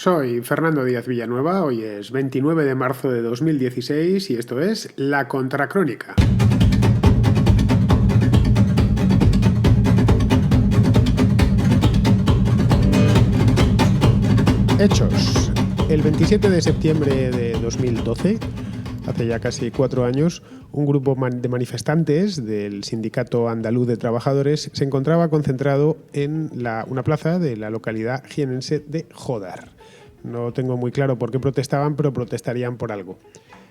Soy Fernando Díaz Villanueva, hoy es 29 de marzo de 2016 y esto es La Contracrónica. Hechos. El 27 de septiembre de 2012, hace ya casi 4 años, un grupo de manifestantes del Sindicato Andaluz de Trabajadores se encontraba concentrado en una plaza de la localidad jienense de Jódar. No tengo muy claro por qué protestaban, pero protestarían por algo.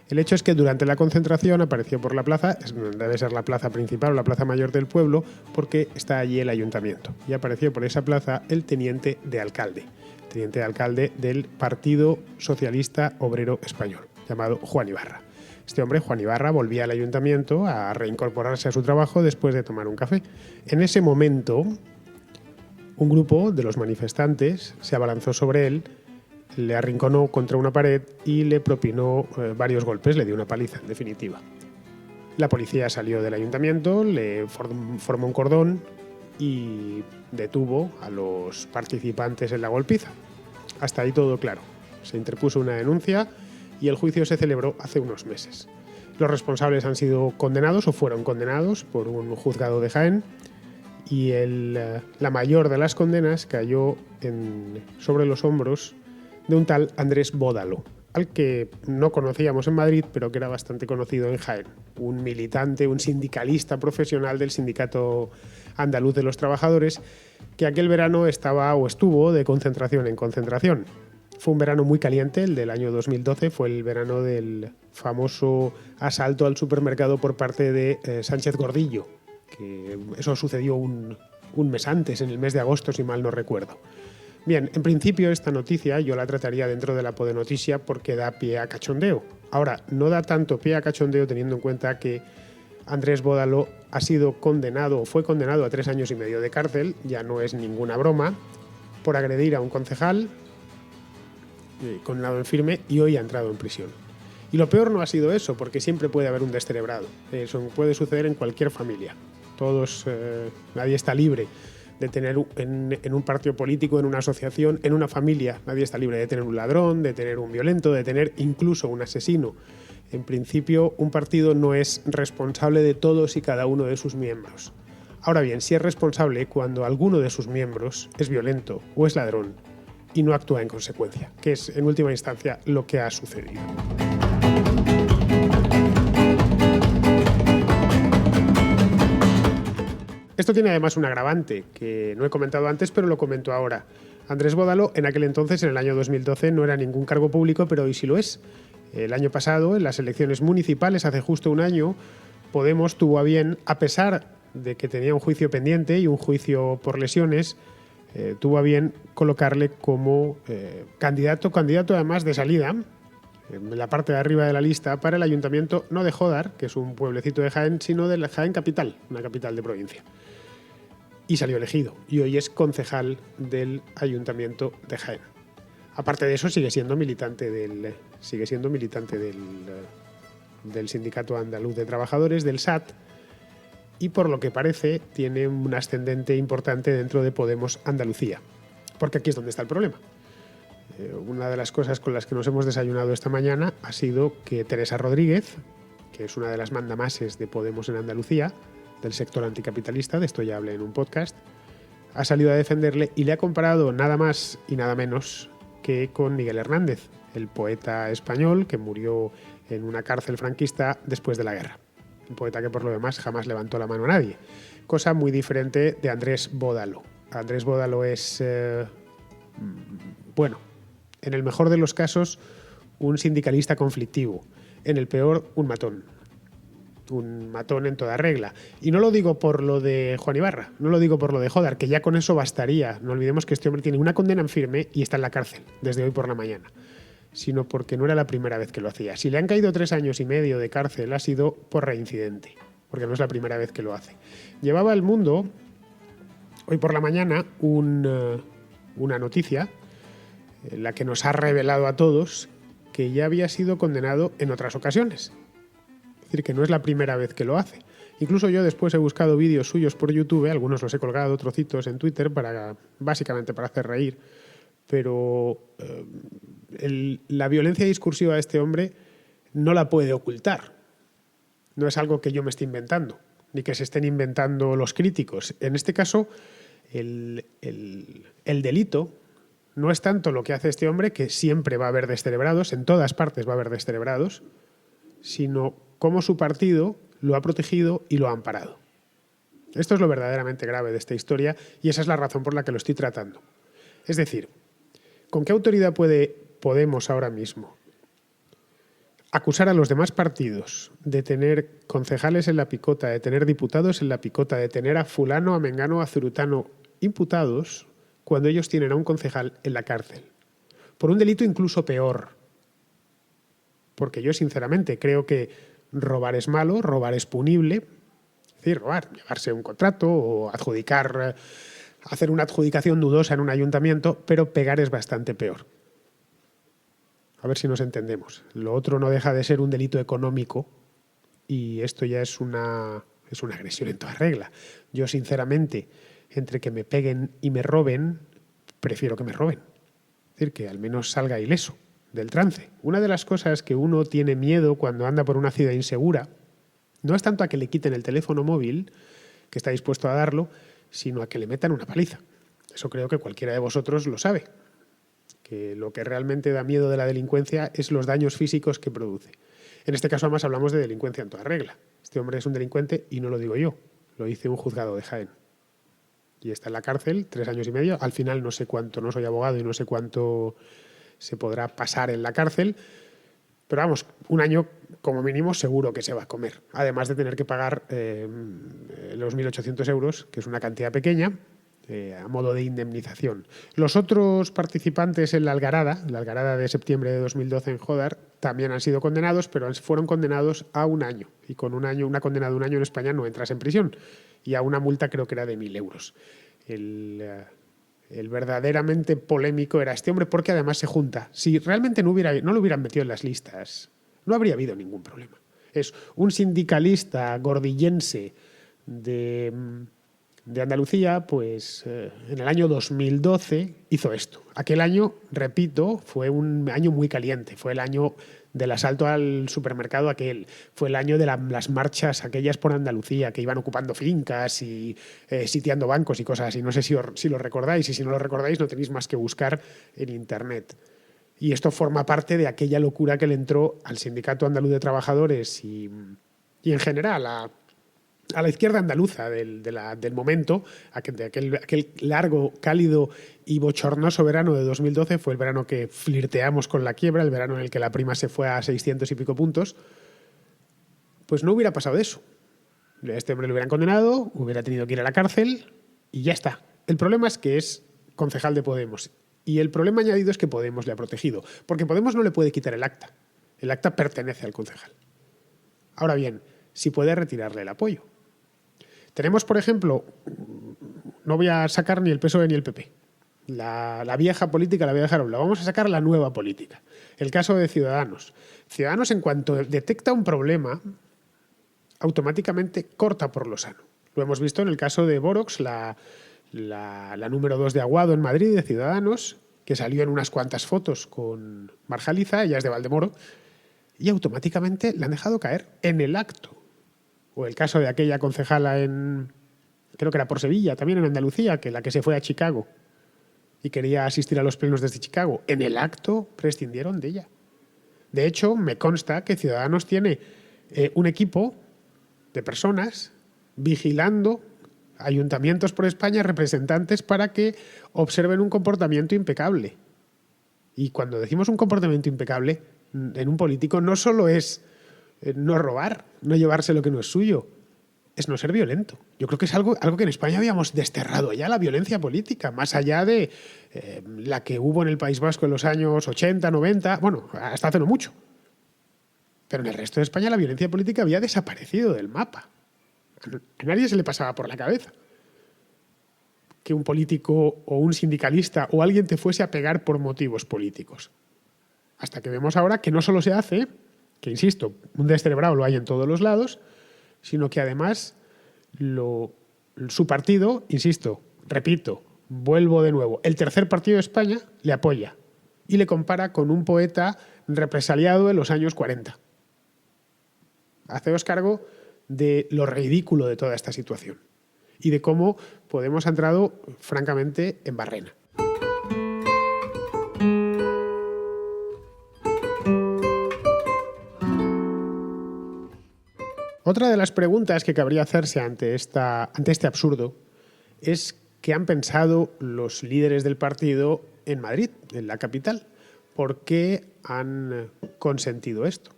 El hecho es que durante la concentración apareció por la plaza, debe ser la plaza principal o la plaza mayor del pueblo, porque está allí el ayuntamiento. Y apareció por esa plaza el teniente de alcalde del Partido Socialista Obrero Español, llamado Juan Ibarra. Este hombre, Juan Ibarra, volvía al ayuntamiento a reincorporarse a su trabajo después de tomar un café. En ese momento, un grupo de los manifestantes se abalanzó sobre él, le arrinconó contra una pared y le propinó varios golpes, le dio una paliza, en definitiva. La policía salió del ayuntamiento, le formó un cordón y detuvo a los participantes en la golpiza. Hasta ahí todo claro. Se interpuso una denuncia y el juicio se celebró hace unos meses. Los responsables han sido condenados o fueron condenados por un juzgado de Jaén y la mayor de las condenas cayó sobre los hombros de un tal Andrés Bódalo, al que no conocíamos en Madrid, pero que era bastante conocido en Jaén. Un militante, un sindicalista profesional del Sindicato Andaluz de los Trabajadores, que aquel verano estuvo de concentración en concentración. Fue un verano muy caliente, el del año 2012, fue el verano del famoso asalto al supermercado por parte de Sánchez Gordillo, que eso sucedió un mes antes, en el mes de agosto, si mal no recuerdo. Bien, en principio esta noticia yo la trataría dentro de la Podenoticia porque da pie a cachondeo. Ahora, no da tanto pie a cachondeo teniendo en cuenta que Andrés Bódalo fue condenado a 3 años y medio de cárcel, ya no es ninguna broma, por agredir a un concejal condenado en firme y hoy ha entrado en prisión. Y lo peor no ha sido eso, porque siempre puede haber un descerebrado. Eso puede suceder en cualquier familia. Nadie está libre de tener en un partido político, en una asociación, en una familia. Nadie está libre de tener un ladrón, de tener un violento, de tener incluso un asesino. En principio, un partido no es responsable de todos y cada uno de sus miembros. Ahora bien, sí es responsable cuando alguno de sus miembros es violento o es ladrón y no actúa en consecuencia, que es, en última instancia, lo que ha sucedido. Esto tiene además un agravante que no he comentado antes, pero lo comento ahora. Andrés Bódalo, en aquel entonces, en el año 2012, no era ningún cargo público, pero hoy sí lo es. El año pasado, en las elecciones municipales, hace justo un año, Podemos tuvo a bien, a pesar de que tenía un juicio pendiente y un juicio por lesiones, tuvo a bien colocarle como candidato además de salida, en la parte de arriba de la lista, para el ayuntamiento, no de Jódar, que es un pueblecito de Jaén, sino de la Jaén capital, una capital de provincia. Y salió elegido, y hoy es concejal del ayuntamiento de Jaén. Aparte de eso, sigue siendo militante del Sindicato Andaluz de Trabajadores, del SAT, y por lo que parece tiene un ascendente importante dentro de Podemos Andalucía. Porque aquí es donde está el problema. Una de las cosas con las que nos hemos desayunado esta mañana ha sido que Teresa Rodríguez, que es una de las mandamases de Podemos en Andalucía, del sector anticapitalista, de esto ya hablé en un podcast, ha salido a defenderle y le ha comparado nada más y nada menos que con Miguel Hernández, el poeta español que murió en una cárcel franquista después de la guerra. Un poeta que por lo demás jamás levantó la mano a nadie. Cosa muy diferente de Andrés Bódalo. Andrés Bódalo es, en el mejor de los casos, un sindicalista conflictivo. En el peor, un matón. Un matón en toda regla. Y no lo digo por lo de Juan Ibarra, no lo digo por lo de Jódar, que ya con eso bastaría. No olvidemos que este hombre tiene una condena en firme y está en la cárcel desde hoy por la mañana. Sino porque no era la primera vez que lo hacía. Si le han caído 3 años y medio de cárcel ha sido por reincidente, porque no es la primera vez que lo hace. Llevaba al mundo, hoy por la mañana, una noticia en la que nos ha revelado a todos que ya había sido condenado en otras ocasiones. Es decir, que no es la primera vez que lo hace. Incluso yo después he buscado vídeos suyos por YouTube, algunos los he colgado, trocitos en Twitter, básicamente para hacer reír. Pero la violencia discursiva de este hombre no la puede ocultar. No es algo que yo me esté inventando, ni que se estén inventando los críticos. En este caso, el delito no es tanto lo que hace este hombre, que siempre va a haber descerebrados, en todas partes va a haber descerebrados, sino cómo su partido lo ha protegido y lo ha amparado. Esto es lo verdaderamente grave de esta historia y esa es la razón por la que lo estoy tratando. Es decir, ¿con qué autoridad puede Podemos ahora mismo acusar a los demás partidos de tener concejales en la picota, de tener diputados en la picota, de tener a fulano, a mengano, a zurutano imputados cuando ellos tienen a un concejal en la cárcel? Por un delito incluso peor. Porque yo sinceramente creo que robar es malo, robar es punible. Es decir, robar, llevarse un contrato o adjudicar, hacer una adjudicación dudosa en un ayuntamiento, pero pegar es bastante peor. A ver si nos entendemos. Lo otro no deja de ser un delito económico y esto ya es una agresión en toda regla. Yo, sinceramente, entre que me peguen y me roben, prefiero que me roben. Es decir, que al menos salga ileso del trance. Una de las cosas que uno tiene miedo cuando anda por una ciudad insegura no es tanto a que le quiten el teléfono móvil, que está dispuesto a darlo, sino a que le metan una paliza. Eso creo que cualquiera de vosotros lo sabe. Que lo que realmente da miedo de la delincuencia es los daños físicos que produce. En este caso, además, hablamos de delincuencia en toda regla. Este hombre es un delincuente y no lo digo yo, lo dice un juzgado de Jaén. Y está en la cárcel 3 años y medio. Al final no sé cuánto, no soy abogado y no sé cuánto se podrá pasar en la cárcel, pero vamos, 1 año como mínimo seguro que se va a comer. Además de tener que pagar los 1.800 euros, que es una cantidad pequeña, a modo de indemnización. Los otros participantes en la algarada de septiembre de 2012 en Jódar, también han sido condenados, pero fueron condenados a 1 año. Y con una condena de 1 año en España no entras en prisión. Y a una multa creo que era de 1.000 euros. El verdaderamente polémico era este hombre porque además se junta. Si realmente no lo hubieran metido en las listas, no habría habido ningún problema. Es un sindicalista gordillense de Andalucía, pues en el año 2012 hizo esto. Aquel año, repito, fue un año muy caliente. Fue el año del asalto al supermercado aquel. Fue el año de las marchas aquellas por Andalucía, que iban ocupando fincas y sitiando bancos y cosas así. No sé si lo recordáis, y si no lo recordáis no tenéis más que buscar en Internet. Y esto forma parte de aquella locura que le entró al Sindicato Andaluz de Trabajadores y en general a la izquierda andaluza del momento, de aquel largo, cálido y bochornoso verano de 2012. Fue el verano que flirteamos con la quiebra, el verano en el que la prima se fue a 600 y pico puntos. Pues no hubiera pasado eso. A este hombre lo hubieran condenado, hubiera tenido que ir a la cárcel y ya está. El problema es que es concejal de Podemos. Y el problema añadido es que Podemos le ha protegido. Porque Podemos no le puede quitar el acta. El acta pertenece al concejal. Ahora bien, sí puede retirarle el apoyo. Tenemos, por ejemplo, no voy a sacar ni el PSOE ni el PP. La vieja política la voy a dejar a un lado. Vamos a sacar la nueva política. El caso de Ciudadanos. Ciudadanos, en cuanto detecta un problema, automáticamente corta por lo sano. Lo hemos visto en el caso de Vorox, la número 2 de Aguado en Madrid, de Ciudadanos, que salió en unas cuantas fotos con Marjaliza, ella es de Valdemoro, y automáticamente la han dejado caer en el acto. O el caso de aquella concejala creo que era por Sevilla, también en Andalucía, la que se fue a Chicago y quería asistir a los plenos desde Chicago. En el acto prescindieron de ella. De hecho, me consta que Ciudadanos tiene un equipo de personas vigilando ayuntamientos por España, representantes, para que observen un comportamiento impecable. Y cuando decimos un comportamiento impecable, en un político no solo es no robar, no llevarse lo que no es suyo, es no ser violento. Yo creo que es algo que en España habíamos desterrado ya, la violencia política, más allá de la que hubo en el País Vasco en los años 80, 90, bueno, hasta hace no mucho. Pero en el resto de España la violencia política había desaparecido del mapa. A nadie se le pasaba por la cabeza que un político o un sindicalista o alguien te fuese a pegar por motivos políticos. Hasta que vemos ahora que no solo se hace, que insisto, un descerebrado lo hay en todos los lados, sino que además su partido, insisto, repito, vuelvo de nuevo, el tercer partido de España le apoya. y le compara con un poeta represaliado en los años 40. Haceos cargo de lo ridículo de toda esta situación y de cómo Podemos ha entrado, francamente, en barrena. Otra de las preguntas que cabría hacerse ante este absurdo es qué han pensado los líderes del partido en Madrid, en la capital. ¿Por qué han consentido esto?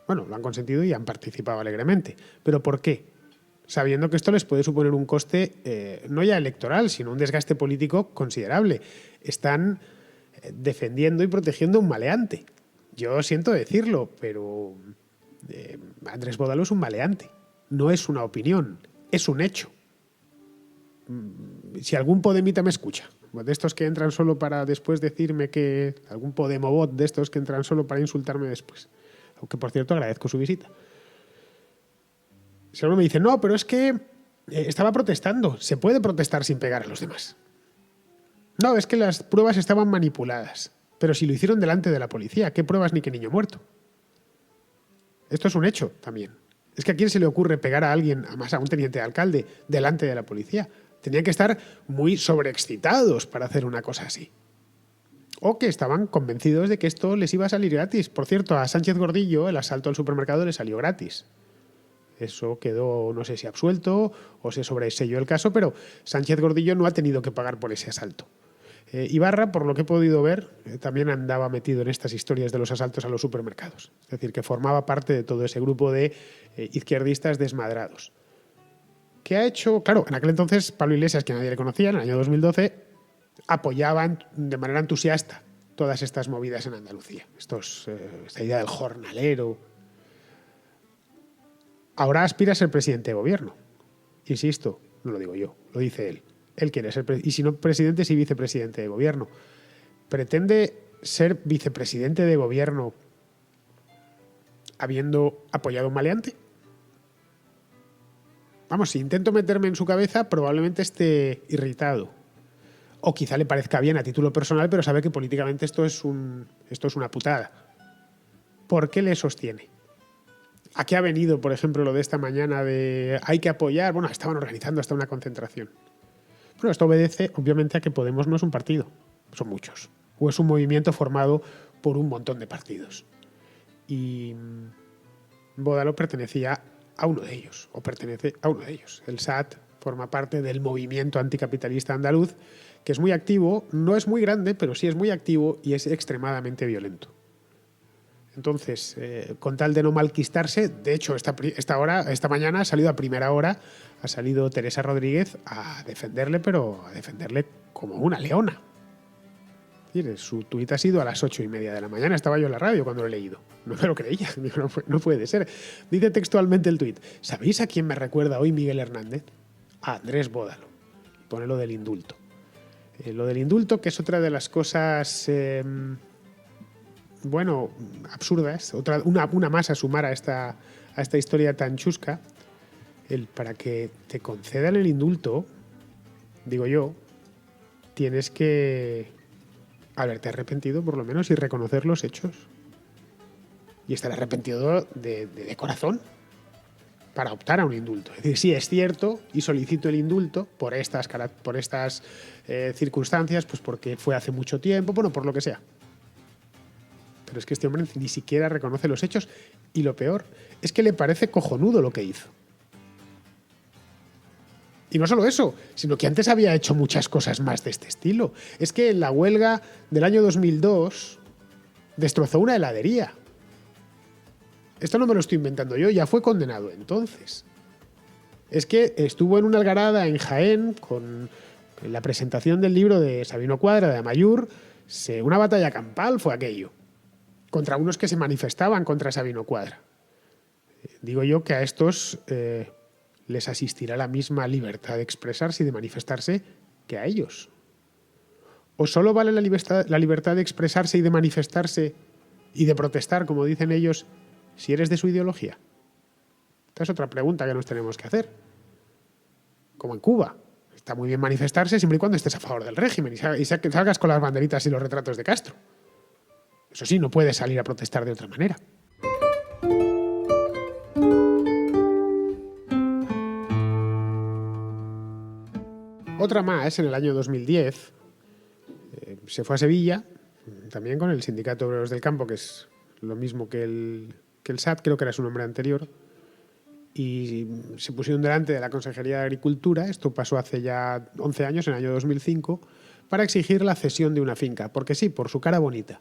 Bueno, lo han consentido y han participado alegremente. ¿Pero por qué? Sabiendo que esto les puede suponer un coste no ya electoral, sino un desgaste político considerable. Están defendiendo y protegiendo un maleante. Yo siento decirlo, pero Andrés Bódalo es un maleante. No es una opinión, es un hecho. Si algún podemita me escucha, de estos que entran solo para después decirme que... algún podemobot de estos que entran solo para insultarme después, aunque por cierto agradezco su visita. Si alguno me dice, no, pero es que estaba protestando, se puede protestar sin pegar a los demás. No, es que las pruebas estaban manipuladas, pero si lo hicieron delante de la policía, ¿qué pruebas ni qué niño muerto? Esto es un hecho también. Es que a quién se le ocurre pegar a alguien, además a un teniente de alcalde, delante de la policía. Tenían que estar muy sobreexcitados para hacer una cosa así. O que estaban convencidos de que esto les iba a salir gratis. Por cierto, a Sánchez Gordillo el asalto al supermercado le salió gratis. Eso quedó, no sé si absuelto o se sobreselló el caso, pero Sánchez Gordillo no ha tenido que pagar por ese asalto. Ibarra, por lo que he podido ver, también andaba metido en estas historias de los asaltos a los supermercados. Es decir, que formaba parte de todo ese grupo de izquierdistas desmadrados. ¿Qué ha hecho? Claro, en aquel entonces Pablo Iglesias, que nadie le conocía, en el año 2012, apoyaba de manera entusiasta todas estas movidas en Andalucía. Esta idea del jornalero. Ahora aspira a ser presidente de gobierno. Insisto, no lo digo yo, lo dice él. Él quiere ser, y si no presidente, sí vicepresidente de gobierno. ¿Pretende ser vicepresidente de gobierno habiendo apoyado a un maleante? Vamos, si intento meterme en su cabeza, probablemente esté irritado. O quizá le parezca bien a título personal, pero sabe que políticamente esto es una putada. ¿Por qué le sostiene? ¿A qué ha venido, por ejemplo, lo de esta mañana de hay que apoyar? Bueno, estaban organizando hasta una concentración. Bueno, esto obedece, obviamente, a que Podemos no es un partido, son muchos. O es un movimiento formado por un montón de partidos. Y Bódalo pertenecía a uno de ellos, o pertenece a uno de ellos. El SAT forma parte del movimiento anticapitalista andaluz, que es muy activo, no es muy grande, pero sí es muy activo y es extremadamente violento. Entonces, con tal de no malquistarse, de hecho, esta mañana ha salido a primera hora, ha salido Teresa Rodríguez a defenderle, pero a defenderle como una leona. Su tuit ha sido a las 8:30 de la mañana, estaba yo en la radio cuando lo he leído. No me lo creía, digo, no puede ser. Dice textualmente el tuit, ¿sabéis a quién me recuerda hoy Miguel Hernández? A Andrés Bódalo. Pone lo del indulto. Lo del indulto, que es otra de las cosas... absurdas, una más a sumar a esta historia tan chusca. Para que te concedan el indulto, digo yo, tienes que haberte arrepentido por lo menos y reconocer los hechos. Y estar arrepentido de corazón para optar a un indulto. Es decir, sí, es cierto y solicito el indulto por estas circunstancias, pues porque fue hace mucho tiempo, bueno, por lo que sea. Pero es que este hombre ni siquiera reconoce los hechos y lo peor es que le parece cojonudo lo que hizo. Y no solo eso, sino que antes había hecho muchas cosas más de este estilo. Es que en la huelga del año 2002 destrozó una heladería. Esto no me lo estoy inventando yo, ya fue condenado entonces. Es que estuvo en una algarada en Jaén con la presentación del libro de Sabino Cuadra, de Amaiur. Una batalla campal fue aquello. Contra unos que se manifestaban contra Sabino Cuadra. Digo yo que a estos les asistirá la misma libertad de expresarse y de manifestarse que a ellos. ¿O solo vale la libertad de expresarse y de manifestarse y de protestar, como dicen ellos, si eres de su ideología? Esta es otra pregunta que nos tenemos que hacer. Como en Cuba. Está muy bien manifestarse siempre y cuando estés a favor del régimen y salgas con las banderitas y los retratos de Castro. Eso sí, no puede salir a protestar de otra manera. Otra más, en el año 2010, se fue a Sevilla, también con el Sindicato de Obreros del Campo, que es lo mismo que el SAT, creo que era su nombre anterior, y se pusieron delante de la Consejería de Agricultura, esto pasó hace ya 11 años, en el año 2005, para exigir la cesión de una finca, porque sí, por su cara bonita.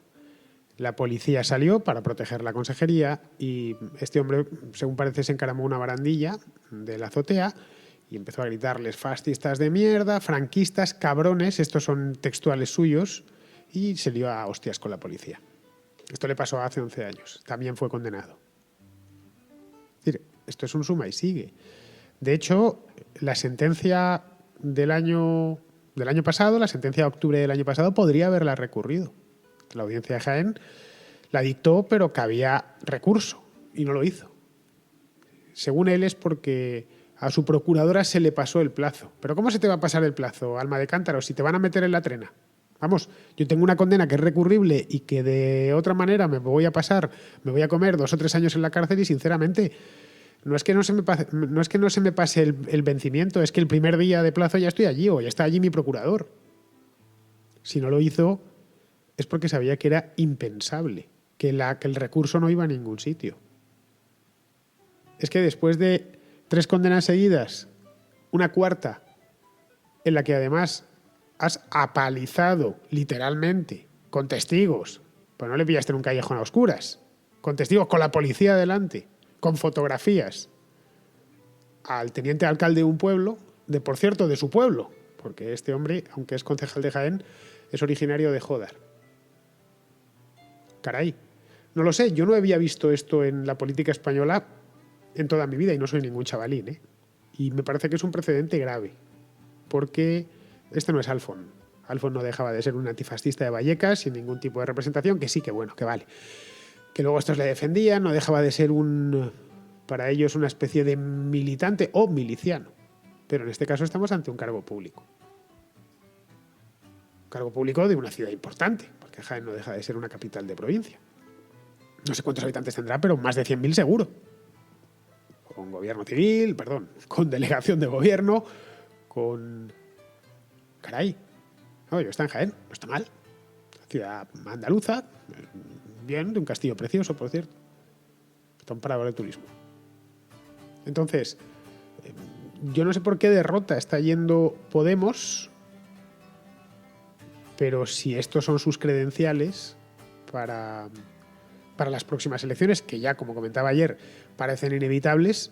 La policía salió para proteger la consejería y este hombre, según parece, se encaramó una barandilla de la azotea y empezó a gritarles: fascistas de mierda, franquistas, cabrones, estos son textuales suyos, y se lió a hostias con la policía. Esto le pasó hace 11 años, también fue condenado. Es decir, esto es un suma y sigue. De hecho, la sentencia del año pasado, la sentencia de octubre del año pasado, podría haberla recurrido. La audiencia de Jaén la dictó, pero cabía recurso y no lo hizo. Según él es porque a su procuradora se le pasó el plazo. ¿Pero cómo se te va a pasar el plazo, alma de cántaro, si te van a meter en la trena? Vamos, yo tengo una condena que es recurrible y que de otra manera me voy a comer 2 o 3 años en la cárcel y sinceramente no es que no se me pase el vencimiento, es que el primer día de plazo ya estoy allí o ya está allí mi procurador. Si no lo hizo es porque sabía que era impensable, que el recurso no iba a ningún sitio. Es que después de 3 condenas seguidas, una cuarta, en la que además has apalizado literalmente, con testigos, pues no le pillaste en un callejón a oscuras, con testigos, con la policía delante, con fotografías, al teniente alcalde de un pueblo, por cierto, de su pueblo, porque este hombre, aunque es concejal de Jaén, es originario de Jódar. Caray, no lo sé, yo no había visto esto en la política española en toda mi vida y no soy ningún chavalín, ¿eh? Y me parece que es un precedente grave, porque este no es Alfon. Alfon no dejaba de ser un antifascista de Vallecas sin ningún tipo de representación, que sí, que bueno, que vale. Que luego estos le defendían, no dejaba de ser para ellos una especie de militante o miliciano. Pero en este caso estamos ante un cargo público. Un cargo público de una ciudad importante, porque Jaén no deja de ser una capital de provincia. No sé cuántos habitantes tendrá, pero más de 100.000 seguro. Con gobierno civil, con delegación de gobierno, con... Caray, no, yo está en Jaén, no está mal. Ciudad andaluza, bien, de un castillo precioso, por cierto. Está un parador de turismo. Entonces, yo no sé por qué derrota está yendo Podemos, pero si estos son sus credenciales para las próximas elecciones, que ya, como comentaba ayer, parecen inevitables,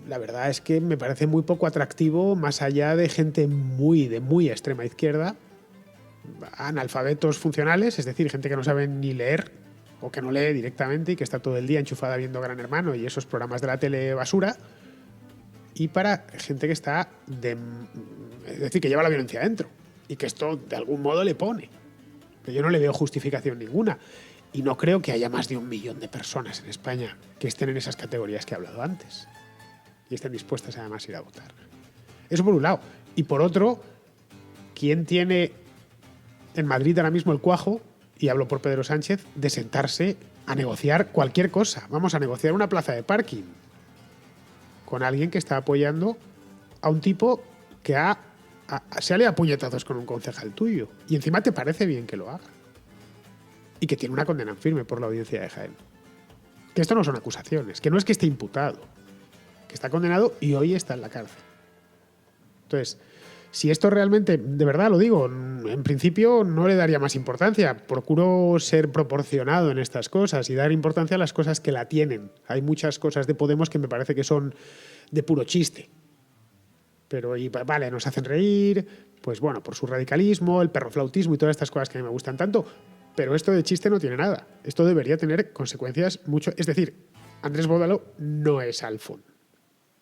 la verdad es que me parece muy poco atractivo, más allá de gente de muy extrema izquierda, analfabetos funcionales, es decir, gente que no sabe ni leer o que no lee directamente y que está todo el día enchufada viendo Gran Hermano y esos programas de la tele basura, y para gente que está es decir, que lleva la violencia dentro y que esto de algún modo le pone. Pero yo no le veo justificación ninguna y no creo que haya más de 1 millón de personas en España que estén en esas categorías que he hablado antes y estén dispuestas además a ir a votar. Eso por un lado. Y por otro, ¿quién tiene en Madrid ahora mismo el cuajo, y hablo por Pedro Sánchez, de sentarse a negociar cualquier cosa? Vamos a negociar una plaza de parking con alguien que está apoyando a un tipo que se ha liado a puñetazos con un concejal tuyo y encima te parece bien que lo haga y que tiene una condena en firme por la audiencia de Jaén. Que esto no son acusaciones, que no es que esté imputado, que está condenado y hoy está en la cárcel. Entonces, si esto realmente, de verdad lo digo, en principio no le daría más importancia. Procuro ser proporcionado en estas cosas y dar importancia a las cosas que la tienen. Hay muchas cosas de Podemos que me parece que son de puro chiste. Pero vale, nos hacen reír, pues bueno, por su radicalismo, el perroflautismo y todas estas cosas que a mí me gustan tanto. Pero esto de chiste no tiene nada. Esto debería tener consecuencias mucho... Es decir, Andrés Bódalo no es Alfon,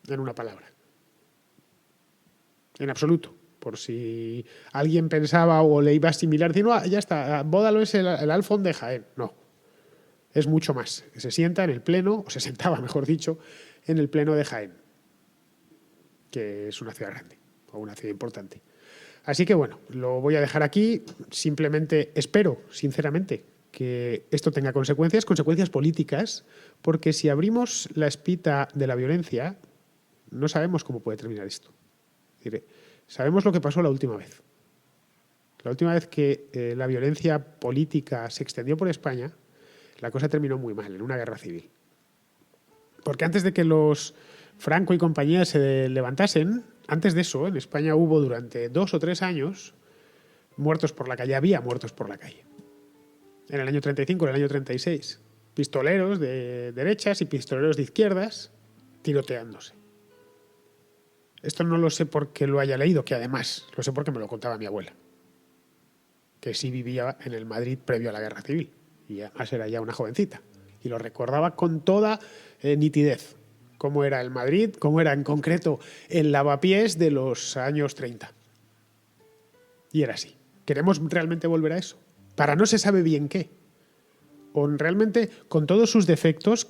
en una palabra. En absoluto. Por si alguien pensaba o le iba a asimilar, decir, no, ya está, Bódalo es el Alfon de Jaén. No, es mucho más. Se sienta en el pleno, o se sentaba, mejor dicho, en el pleno de Jaén, que es una ciudad grande, o una ciudad importante. Así que bueno, lo voy a dejar aquí. Simplemente espero, sinceramente, que esto tenga consecuencias políticas, porque si abrimos la espita de la violencia, no sabemos cómo puede terminar esto. Es decir, sabemos lo que pasó la última vez. La última vez que la violencia política se extendió por España, la cosa terminó muy mal, en una guerra civil. Porque antes de que los Franco y compañía se levantasen, antes de eso, en España hubo durante 2 o 3 años muertos por la calle, había muertos por la calle. En el año 35, en el año 36, pistoleros de derechas y pistoleros de izquierdas tiroteándose. Esto no lo sé porque lo haya leído, que además lo sé porque me lo contaba mi abuela, que sí vivía en el Madrid previo a la Guerra Civil, y además era ya una jovencita, y lo recordaba con toda nitidez, cómo era el Madrid, cómo era en concreto el lavapiés de los años 30. Y era así. ¿Queremos realmente volver a eso? Para no se sabe bien qué. O realmente, con todos sus defectos,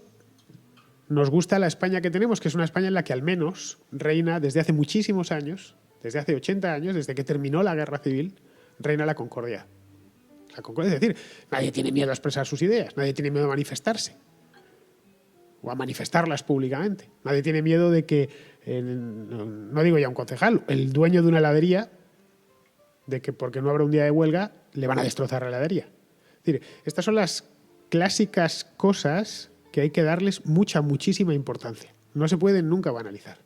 nos gusta la España que tenemos, que es una España en la que al menos reina desde hace muchísimos años, desde hace 80 años, desde que terminó la Guerra Civil, reina la concordia. La concordia, es decir, nadie tiene miedo a expresar sus ideas, nadie tiene miedo a manifestarse o a manifestarlas públicamente. Nadie tiene miedo de que, no digo ya un concejal, el dueño de una heladería, de que porque no habrá un día de huelga le van a destrozar la heladería. Es decir, estas son las clásicas cosas que hay que darles muchísima importancia. No se pueden nunca banalizar,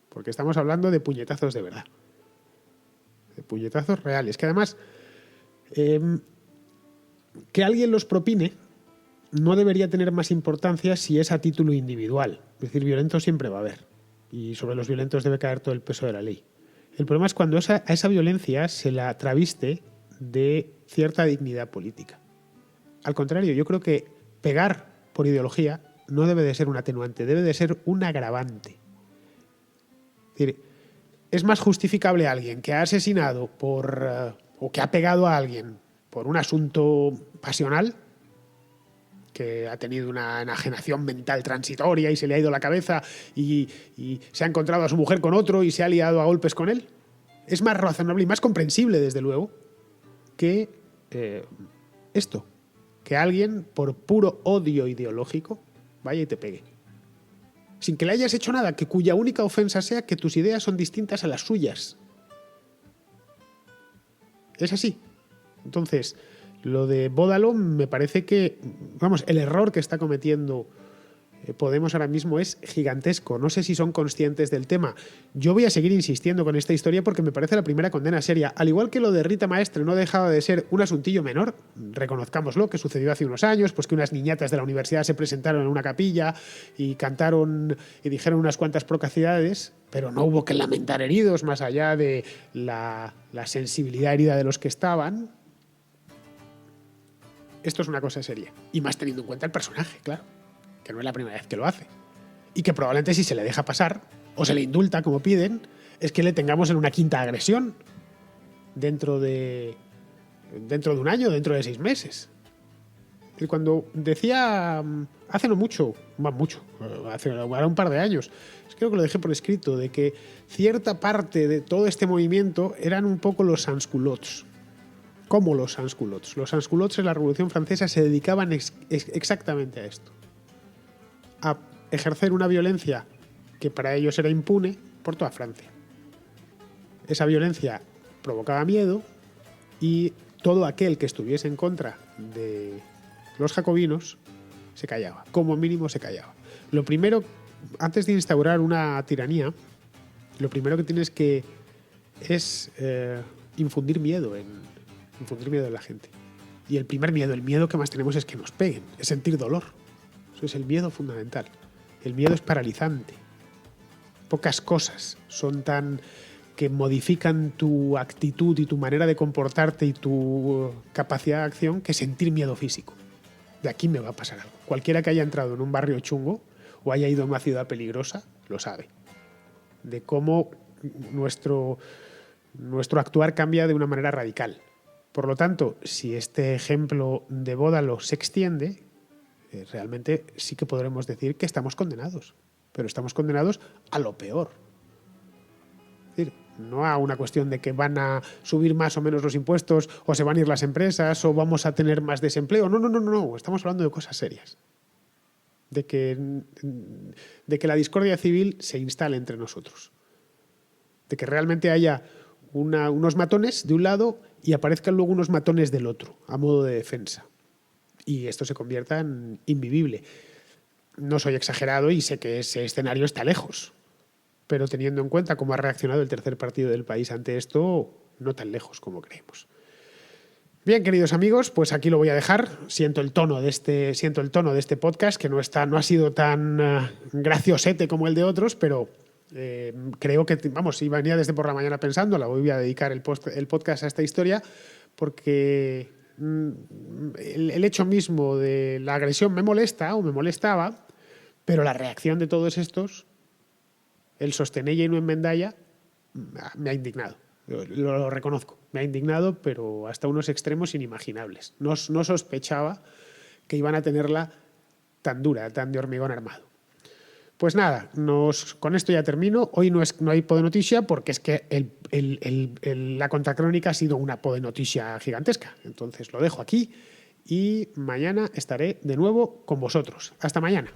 porque estamos hablando de puñetazos de verdad, de puñetazos reales, que además que alguien los propine no debería tener más importancia si es a título individual. Es decir, violentos siempre va a haber, y sobre los violentos debe caer todo el peso de la ley. El problema es cuando a esa violencia se la traviste de cierta dignidad política. Al contrario, yo creo que pegar por ideología no debe de ser un atenuante, debe de ser un agravante. Es decir, es más justificable alguien que ha asesinado o que ha pegado a alguien por un asunto pasional, que ha tenido una enajenación mental transitoria y se le ha ido la cabeza y se ha encontrado a su mujer con otro y se ha liado a golpes con él. Es más razonable y más comprensible, desde luego, que esto, que alguien por puro odio ideológico vaya y te pegue. Sin que le hayas hecho nada, que cuya única ofensa sea que tus ideas son distintas a las suyas. Es así. Entonces, lo de Bódalo me parece que, vamos, el error que está cometiendo Podemos ahora mismo es gigantesco. No sé si son conscientes del tema. Yo voy a seguir insistiendo con esta historia porque me parece la primera condena seria. Al igual que lo de Rita Maestre no dejaba de ser un asuntillo menor, reconozcámoslo, que sucedió hace unos años, pues que unas niñatas de la universidad se presentaron en una capilla y cantaron y dijeron unas cuantas procacidades, pero no hubo que lamentar heridos más allá de la sensibilidad herida de los que estaban. Esto es una cosa seria. Y más teniendo en cuenta el personaje, claro, que no es la primera vez que lo hace. Y que probablemente si se le deja pasar o se le indulta, como piden, es que le tengamos en una quinta agresión dentro de un año, dentro de 6 meses. Y cuando decía hace no mucho, hace ahora un par de años, creo que lo dejé por escrito, de que cierta parte de todo este movimiento eran un poco los sans-culottes. Como los sans-culottes. Los sans-culottes en la Revolución Francesa se dedicaban exactamente a esto. A ejercer una violencia que para ellos era impune por toda Francia. Esa violencia provocaba miedo y todo aquel que estuviese en contra de los jacobinos se callaba, como mínimo se callaba. Lo primero, antes de instaurar una tiranía, lo primero que tienes que es infundir miedo en la gente. Y el primer miedo, el miedo que más tenemos es que nos peguen, es sentir dolor. Eso es el miedo fundamental. El miedo es paralizante. Pocas cosas son tan que modifican tu actitud y tu manera de comportarte y tu capacidad de acción que sentir miedo físico. De aquí me va a pasar algo. Cualquiera que haya entrado en un barrio chungo o haya ido a una ciudad peligrosa lo sabe. De cómo nuestro actuar cambia de una manera radical. Por lo tanto, si este ejemplo de Bódalo se extiende, realmente sí que podremos decir que estamos condenados. Pero estamos condenados a lo peor. Es decir, no a una cuestión de que van a subir más o menos los impuestos o se van a ir las empresas o vamos a tener más desempleo. No. Estamos hablando de cosas serias. De que la discordia civil se instale entre nosotros. De que realmente haya unos matones de un lado y aparezcan luego unos matones del otro, a modo de defensa. Y esto se convierta en invivible. No soy exagerado y sé que ese escenario está lejos, pero teniendo en cuenta cómo ha reaccionado el tercer partido del país ante esto, no tan lejos como creemos. Bien, queridos amigos, pues aquí lo voy a dejar. Siento el tono de este podcast, que no ha sido tan graciosete como el de otros, pero creo que, si venía desde por la mañana pensando, la voy a dedicar el podcast a esta historia, porque el hecho mismo de la agresión me molesta o me molestaba, pero la reacción de todos estos, el sostenella y no enmendalla, me ha indignado. Lo reconozco, me ha indignado, pero hasta unos extremos inimaginables. No sospechaba que iban a tenerla tan dura, tan de hormigón armado. Pues nada, con esto ya termino. Hoy no hay podenoticia porque es que la contracrónica ha sido una podenoticia gigantesca. Entonces lo dejo aquí y mañana estaré de nuevo con vosotros. Hasta mañana.